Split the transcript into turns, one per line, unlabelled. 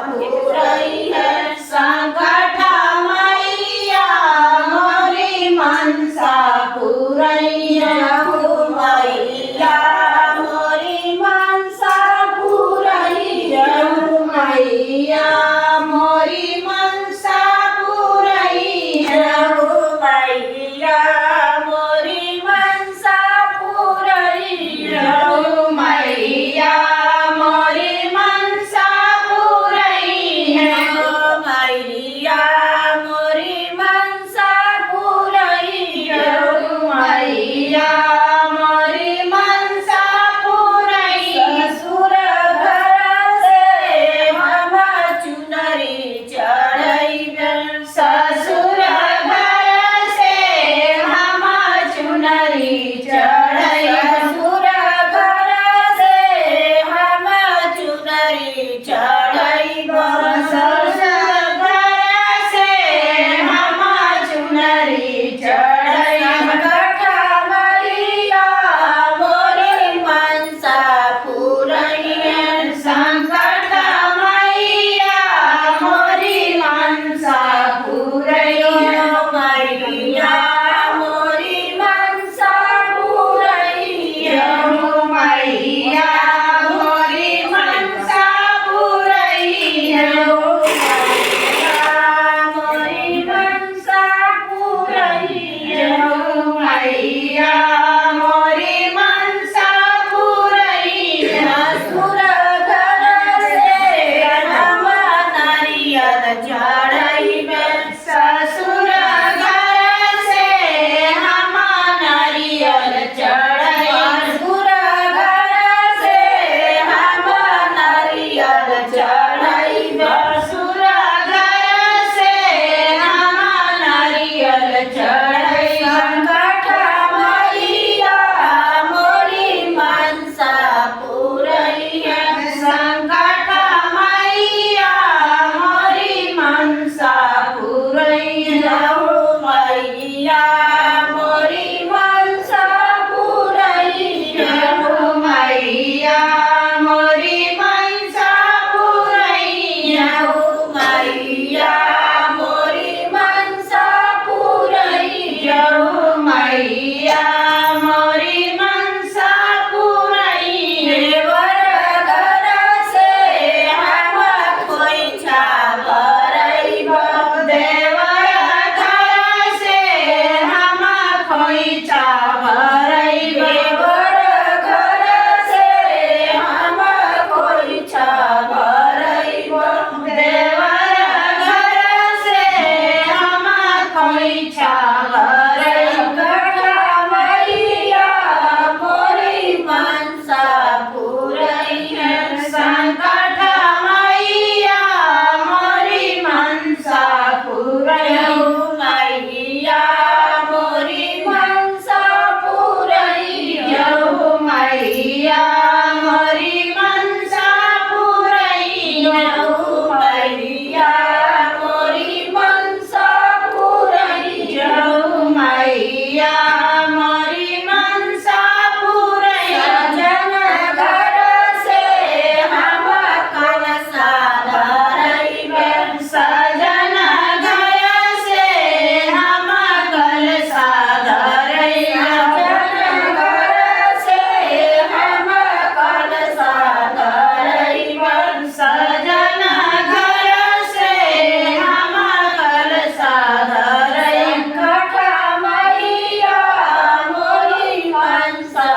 पुरई है संकट मैया मोरी मनसा पुरई हो मैया मोरी मनसा पुरई हो मैया मोरी मनसा पुरई हो मैया मोरी मनसा पुरई हो मैया मोरी मनसा पुरई हो मैया मोरी मनसा पुरई हो मैया मोरी मनसा पुरई ससुर घर से हम चुनरी चढ़ई ससुर घर से हम चुनरी चढ़ई ससुर घर से हम चुनरी चढ़ई ससुर घर से हम चुनरी चढ़ई कथा मैया मोरी मनसा पुरई संकट मैया मोरी मनसा पुरई मैया मोरी मनसा पुरई हो मैया मोरी मनसा पुरई हो मैया मोरी मनसा पुरई हो मैया मोरी मनसा पुरई ससुर घर से हम नारियल चढ़ई ससुर घर से हम नारियल चढ़ई ससुर घर से हम नारियल चढ़ई ससुर घर से हम नारियल चढ़ई संकट मैया मोरी मनसा पुरई संकट मैया मोरी मनसा पुरई हो मैया मोरी मनसा पुरई हो मैया मोरी मनसा पुरई हो मैया मोरी मनसा पुरई हो मैया मोरी मनसा पुरई देवर घर से हम खोइछा भरई देवर घर से हम खोइछा भरई देवर घर से हम खोइछा भरई देवर घर से हम खोइछा भरई कथा मैया मोरी मनसा पुरई संकट मैया मोरी मनसा पुरई हो मैया मोरी मनसा पुरई हो मैया मोरी मनसा पुरई हो मैया मोरी मनसा पुरई हो मैया मोरी मनसा पुरई सजन घर से हम कलसा धरई सजन घर से हम कलसा धरई सजन घर से हम कलसा धरई सजन घर से हम कलसा धरई कथा मैया मोरी मनसा